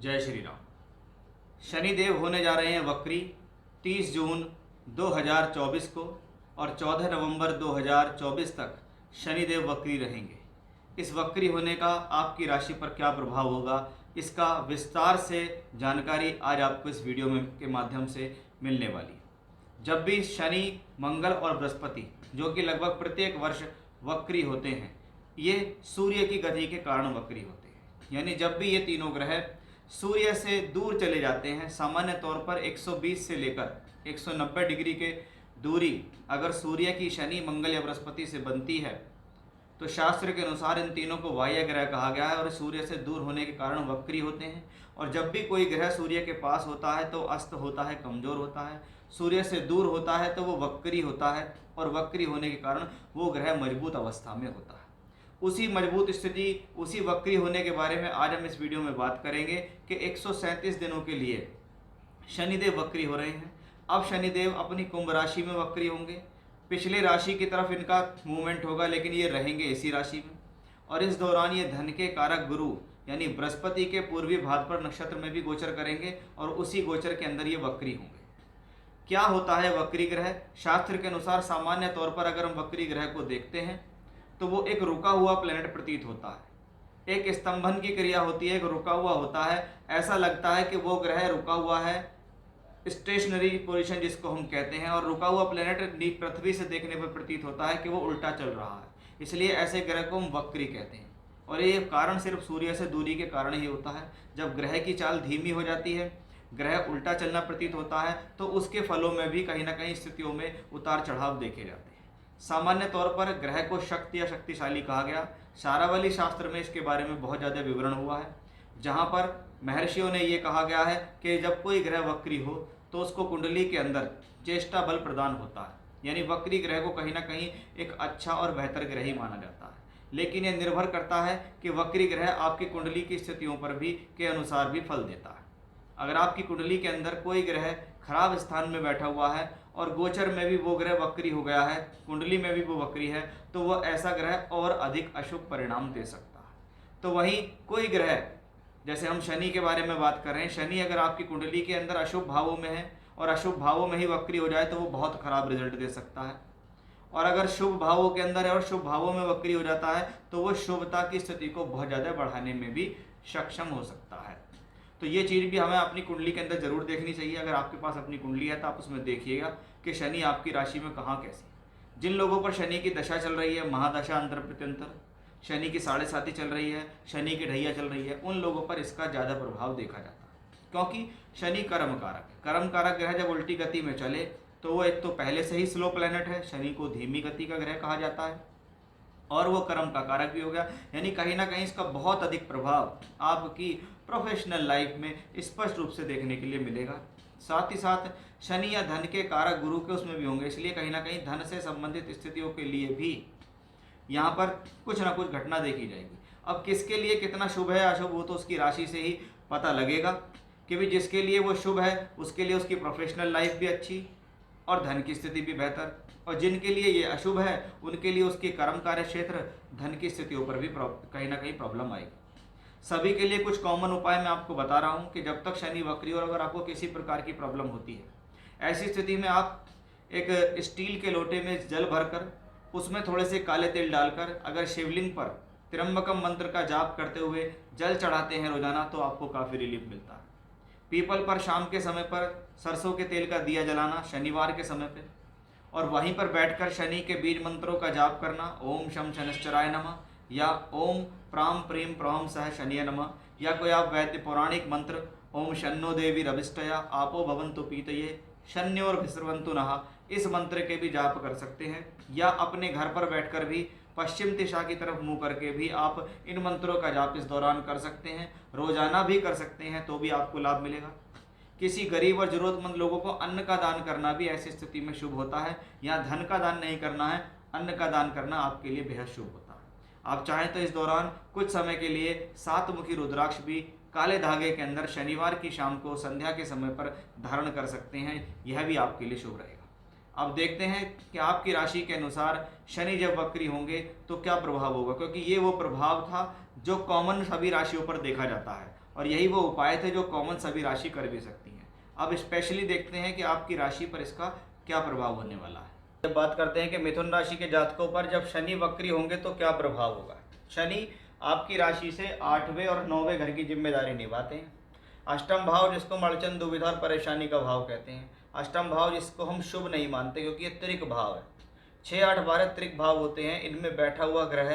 जय श्री राम। शनिदेव होने जा रहे हैं वक्री 30 जून 2024 को और 14 नवंबर 2024 तक शनिदेव वक्री रहेंगे। इस वक्री होने का आपकी राशि पर क्या प्रभाव होगा, इसका विस्तार से जानकारी आज आपको इस वीडियो में के माध्यम से मिलने वाली है। जब भी शनि, मंगल और बृहस्पति जो कि लगभग प्रत्येक वर्ष वक्री होते हैं, ये सूर्य की गति के कारण वक्री होते हैं। यानी जब भी ये तीनों ग्रह सूर्य से दूर चले जाते हैं, सामान्य तौर पर 120 से लेकर 190 डिग्री के दूरी अगर सूर्य की शनि, मंगल या बृहस्पति से बनती है तो शास्त्र के अनुसार इन तीनों को बाह्य ग्रह कहा गया है और सूर्य से दूर होने के कारण वक्री होते हैं। और जब भी कोई ग्रह सूर्य के पास होता है तो अस्त होता है, कमजोर होता है। सूर्य से दूर होता है तो वो वक्री होता है और वक्री होने के कारण वो ग्रह मजबूत अवस्था में होता है। उसी मजबूत स्थिति, उसी वक्री होने के बारे में आज हम इस वीडियो में बात करेंगे कि 137 दिनों के लिए शनिदेव वक्री हो रहे हैं। अब शनिदेव अपनी कुंभ राशि में वक्री होंगे। पिछले राशि की तरफ इनका मूवमेंट होगा, लेकिन ये रहेंगे इसी राशि में। और इस दौरान ये धन के कारक गुरु यानी बृहस्पति के पूर्वी भाद्रपद नक्षत्र में भी गोचर करेंगे और उसी गोचर के अंदर ये वक्री होंगे। क्या होता है वक्री ग्रह? शास्त्र के अनुसार सामान्य तौर पर अगर हम वक्री ग्रह को देखते हैं तो वो एक रुका हुआ प्लेनेट प्रतीत होता है। एक स्तंभन की क्रिया होती है, एक रुका हुआ होता है। ऐसा लगता है कि वो ग्रह रुका हुआ है, स्टेशनरी पोजीशन जिसको हम कहते हैं। और रुका हुआ प्लेनेट पृथ्वी से देखने पर प्रतीत होता है कि वो उल्टा चल रहा है, इसलिए ऐसे ग्रह को हम वक्री कहते हैं। और ये कारण सिर्फ सूर्य से दूरी के कारण ही होता है। जब ग्रह की चाल धीमी हो जाती है, ग्रह उल्टा चलना प्रतीत होता है, तो उसके फलों में भी कहीं ना कहीं स्थितियों में उतार चढ़ाव देखे जाते हैं। सामान्य तौर पर ग्रह को शक्ति या शक्तिशाली कहा गया। शारावली शास्त्र में इसके बारे में बहुत ज़्यादा विवरण हुआ है, जहाँ पर महर्षियों ने ये कहा गया है कि जब कोई ग्रह वक्री हो तो उसको कुंडली के अंदर चेष्टा बल प्रदान होता है। यानी वक्री ग्रह को कहीं ना कहीं एक अच्छा और बेहतर ग्रह ही माना जाता है। लेकिन यह निर्भर करता है कि वक्री ग्रह आपकी कुंडली की स्थितियों पर भी के अनुसार भी फल देता है। अगर आपकी कुंडली के अंदर कोई ग्रह खराब स्थान में बैठा हुआ है और गोचर में भी वो ग्रह वक्री हो गया है, कुंडली में भी वो वक्री है, तो वह ऐसा ग्रह और अधिक अशुभ परिणाम दे सकता है। तो वहीं कोई ग्रह, जैसे हम शनि के बारे में बात कर रहे हैं, शनि अगर आपकी कुंडली के अंदर अशुभ भावों में है और अशुभ भावों में ही वक्री हो जाए तो वो बहुत खराब रिजल्ट दे सकता है। और अगर शुभ भावों के अंदर है और शुभ भावों में वक्री हो जाता है तो वो शुभता की स्थिति को बहुत ज़्यादा बढ़ाने में भी सक्षम हो सकता है। तो ये चीज़ भी हमें अपनी कुंडली के अंदर जरूर देखनी चाहिए। अगर आपके पास अपनी कुंडली है तो आप उसमें देखिएगा कि शनि आपकी राशि में कहाँ कैसी। जिन लोगों पर शनि की दशा चल रही है, महादशा, अंतर प्रत्यंतर, शनि की 7.5 चल रही है, शनि की ढैया चल रही है, उन लोगों पर इसका ज़्यादा प्रभाव देखा जाता है। क्योंकि शनि कर्म कारक है। कर्म कारक ग्रह जब उल्टी गति में चले तो वो एक तो पहले से ही स्लो प्लैनेट है, शनि को धीमी गति का ग्रह कहा जाता है, और वो कर्म का कारक भी हो गया। यानी कहीं ना कहीं इसका बहुत अधिक प्रभाव आपकी प्रोफेशनल लाइफ में स्पष्ट रूप से देखने के लिए मिलेगा। साथ ही साथ शनि या धन के कारक गुरु के उसमें भी होंगे, इसलिए कहीं ना कहीं धन से संबंधित स्थितियों के लिए भी यहाँ पर कुछ ना कुछ घटना देखी जाएगी। अब किसके लिए कितना शुभ है अशुभ, वो तो उसकी राशि से ही पता लगेगा कि भी जिसके लिए वो शुभ है उसके लिए उसकी प्रोफेशनल लाइफ भी अच्छी और धन की स्थिति भी बेहतर, और जिनके लिए ये अशुभ है उनके लिए उसके कर्म कार्य क्षेत्र, धन की स्थितियों पर भी कहीं ना कहीं प्रॉब्लम आएगी। सभी के लिए कुछ कॉमन उपाय मैं आपको बता रहा हूँ कि जब तक शनि वक्री और अगर आपको किसी प्रकार की प्रॉब्लम होती है, ऐसी स्थिति में आप एक स्टील के लोटे में जल भरकर उसमें थोड़े से काले तिल डालकर अगर शिवलिंग पर त्र्यंबकम मंत्र का जाप करते हुए जल चढ़ाते हैं रोजाना तो आपको काफ़ी रिलीफ मिलता है। पीपल पर शाम के समय पर सरसों के तेल का दिया जलाना शनिवार के समय पे, और वहीं पर बैठकर शनि के बीज मंत्रों का जाप करना, ओम शम शनिश्चराय नमः या ओम प्राम प्रीम प्रम सह शनिय नमः, या कोई आप वैद्य पौराणिक मंत्र ओम शन्नो देवी रविष्टया आपो भवन्तु पीतये शन्योर्भिस्रवन्तु नः, इस मंत्र के भी जाप कर सकते हैं। या अपने घर पर बैठकर भी पश्चिम दिशा की तरफ मुंह करके भी आप इन मंत्रों का जाप इस दौरान कर सकते हैं। रोजाना भी कर सकते हैं तो भी आपको लाभ मिलेगा। किसी गरीब और जरूरतमंद लोगों को अन्न का दान करना भी ऐसी स्थिति में शुभ होता है। यहाँ धन का दान नहीं करना है, अन्न का दान करना आपके लिए बेहद शुभ होता है। आप चाहें तो इस दौरान कुछ समय के लिए 7 मुखी रुद्राक्ष भी काले धागे के अंदर शनिवार की शाम को संध्या के समय पर धारण कर सकते हैं, यह भी आपके लिए शुभ रहेगा। अब देखते हैं कि आपकी राशि के अनुसार शनि जब वक्री होंगे तो क्या प्रभाव होगा, क्योंकि ये वो प्रभाव था जो कॉमन सभी राशियों पर देखा जाता है, और यही वो उपाय थे जो कॉमन सभी राशि कर भी सकती हैं। अब स्पेशली देखते हैं कि आपकी राशि पर इसका क्या प्रभाव होने वाला है। जब बात करते हैं कि मिथुन राशि के जातकों पर जब शनि वक्री होंगे तो क्या प्रभाव होगा। शनि आपकी राशि से 8वें और 9वें घर की जिम्मेदारी निभाते हैं। अष्टम भाव जिसको अड़चन दुविधा और परेशानी का भाव कहते हैं, अष्टम भाव जिसको हम शुभ नहीं मानते क्योंकि ये त्रिक भाव है। 6, 8, 12 त्रिक भाव होते हैं। इनमें बैठा हुआ ग्रह,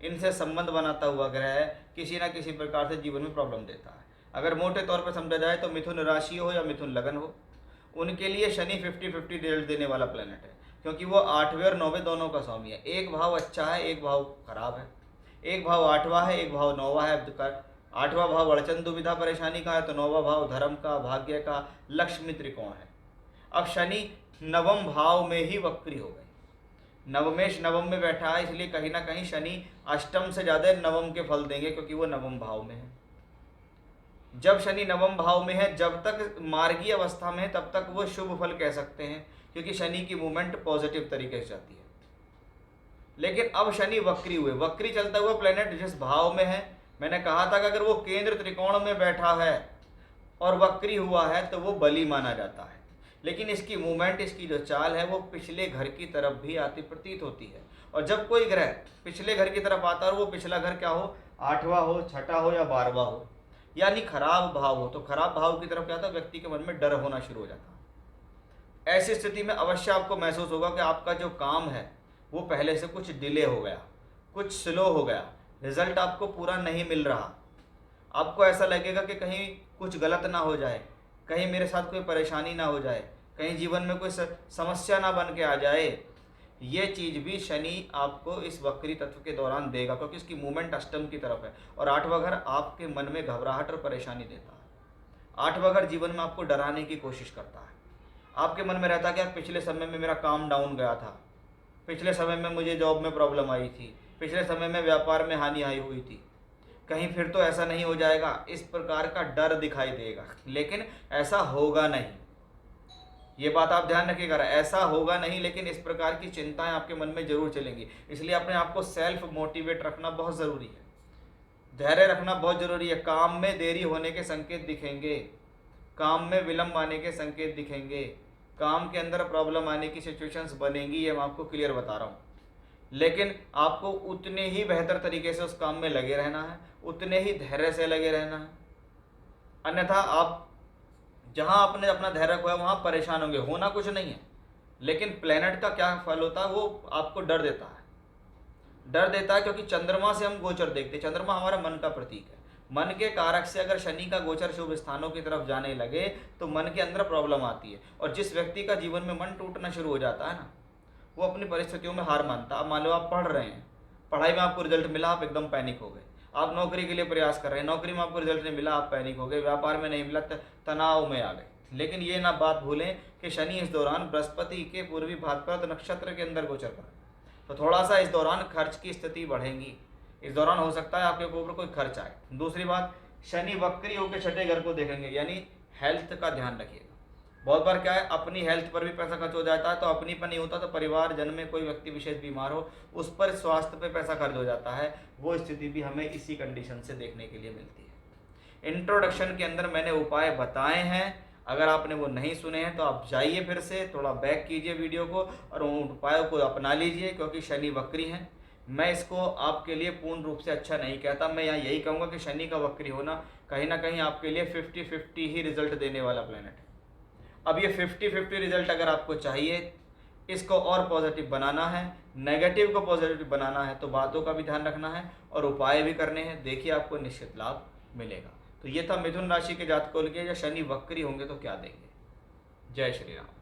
इनसे संबंध बनाता हुआ ग्रह किसी ना किसी प्रकार से जीवन में प्रॉब्लम देता है। अगर मोटे तौर पर समझा जाए तो मिथुन राशि हो या मिथुन लगन हो, उनके लिए शनि 50-50 रिजल्ट देने वाला प्लेनेट है, क्योंकि वो 8वें और 9वें दोनों का स्वामी है। एक भाव अच्छा है, एक भाव खराब है। एक भाव 8वां है, एक भाव 9वां है। 8वां भाव अड़चन दुविधा परेशानी का है तो 9वां भाव धर्म का, भाग्य का, लक्ष्मी त्रिकोण है। अब शनि नवम भाव में ही वक्री हो गए। नवमेश नवम में बैठा है, इसलिए कहीं ना कहीं शनि अष्टम से ज़्यादा नवम के फल देंगे, क्योंकि वो नवम भाव में है। जब शनि नवम भाव में है, जब तक मार्गीय अवस्था में है तब तक वो शुभ फल कह सकते हैं, क्योंकि शनि की मूवमेंट पॉजिटिव तरीके से जाती है। लेकिन अब शनि वक्री हुए, वक्री चलता हुआ प्लेनेट जिस भाव में है, मैंने कहा था कि अगर वो केंद्र त्रिकोण में बैठा है और वक्री हुआ है तो वो बली माना जाता है। लेकिन इसकी मूवमेंट, इसकी जो चाल है वो पिछले घर की तरफ भी आती प्रतीत होती है। और जब कोई ग्रह पिछले घर की तरफ आता है और वो पिछला घर क्या हो, 8वां हो, 6ठा हो या 12वां हो, यानी खराब भाव हो, तो खराब भाव की तरफ क्या था, व्यक्ति के मन में डर होना शुरू हो जाता है। ऐसी स्थिति में अवश्य आपको महसूस होगा कि आपका जो काम है वो पहले से कुछ डिले हो गया, कुछ स्लो हो गया, रिजल्ट आपको पूरा नहीं मिल रहा। आपको ऐसा लगेगा कि कहीं कुछ गलत ना हो जाए, कहीं मेरे साथ कोई परेशानी ना हो जाए, कहीं जीवन में कोई समस्या ना बन के आ जाए। ये चीज़ भी शनि आपको इस वक्री तत्व के दौरान देगा, क्योंकि इसकी मूवमेंट अष्टम की तरफ है और 8वां घर आपके मन में घबराहट और परेशानी देता है। 8वां घर जीवन में आपको डराने की कोशिश करता है। आपके मन में रहता है कि पिछले समय में मेरा काम डाउन गया था, पिछले समय में मुझे जॉब में प्रॉब्लम आई थी, पिछले समय में व्यापार में हानि आई हुई थी, कहीं फिर तो ऐसा नहीं हो जाएगा, इस प्रकार का डर दिखाई देगा। लेकिन ऐसा होगा नहीं, ये बात आप ध्यान रखिएगा, ऐसा होगा नहीं, लेकिन इस प्रकार की चिंताएं आपके मन में जरूर चलेंगी। इसलिए अपने आप को सेल्फ मोटिवेट रखना बहुत ज़रूरी है, धैर्य रखना बहुत ज़रूरी है। काम में देरी होने के संकेत दिखेंगे, काम में विलंब आने के संकेत दिखेंगे, काम के अंदर प्रॉब्लम आने की सिचुएशंस बनेंगी, ये मैं आपको क्लियर बता रहा हूँ। लेकिन आपको उतने ही बेहतर तरीके से उस काम में लगे रहना है, उतने ही धैर्य से लगे रहना है। अन्यथा आप जहां आपने अपना धैर्य खोया वहां परेशान होंगे। होना कुछ नहीं है, लेकिन प्लेनेट का क्या फल होता है, वो आपको डर देता है। डर देता है क्योंकि चंद्रमा से हम गोचर देखते हैं। चंद्रमा हमारा मन का प्रतीक है। मन के कारक से अगर शनि का गोचर शुभ स्थानों की तरफ जाने लगे तो मन के अंदर प्रॉब्लम आती है। और जिस व्यक्ति का जीवन में मन टूटना शुरू हो जाता है ना, वो अपनी परिस्थितियों में हार मानता है। अब मान लो आप पढ़ रहे हैं, पढ़ाई में आपको रिजल्ट मिला, आप एकदम पैनिक हो गए। आप नौकरी के लिए प्रयास कर रहे हैं, नौकरी में आपको रिजल्ट नहीं मिला, आप पैनिक हो गए। व्यापार में नहीं मिला, तनाव में आ गए। लेकिन ये ना बात भूलें कि शनि इस दौरान बृहस्पति के पूर्वी भाद्रपद नक्षत्र के अंदर गोचर कर, तो थोड़ा सा इस दौरान खर्च की स्थिति बढ़ेगी। इस दौरान हो सकता है आपके ऊपर कोई खर्च आए। दूसरी बात, शनि वक्री होकर छठे घर को देखेंगे, यानी हेल्थ का ध्यान रखिएगा। बहुत बार क्या है, अपनी हेल्थ पर भी पैसा खर्च हो जाता है, तो अपनी पर नहीं होता तो परिवार जन में कोई व्यक्ति विशेष बीमार हो, उस पर स्वास्थ्य पे पैसा खर्च हो जाता है। वो स्थिति भी हमें इसी कंडीशन से देखने के लिए मिलती है। इंट्रोडक्शन के अंदर मैंने उपाय बताए हैं, अगर आपने वो नहीं सुने हैं तो आप जाइए, फिर से थोड़ा बैक कीजिए वीडियो को और उन उपायों को अपना लीजिए, क्योंकि शनि वक्री हैं। मैं इसको आपके लिए पूर्ण रूप से अच्छा नहीं कहता। मैं यहाँ यही कहूँगा कि शनि का वक्री होना कहीं ना कहीं आपके लिए 50-50 ही रिजल्ट देने वाला प्लेनेट है। अब ये 50-50 रिजल्ट अगर आपको चाहिए, इसको और पॉजिटिव बनाना है, नेगेटिव को पॉजिटिव बनाना है, तो बातों का भी ध्यान रखना है और उपाय भी करने हैं। देखिए आपको निश्चित लाभ मिलेगा। तो ये था मिथुन राशि के जातकों के लिए, या शनि वक्री होंगे तो क्या देंगे। जय श्री राम।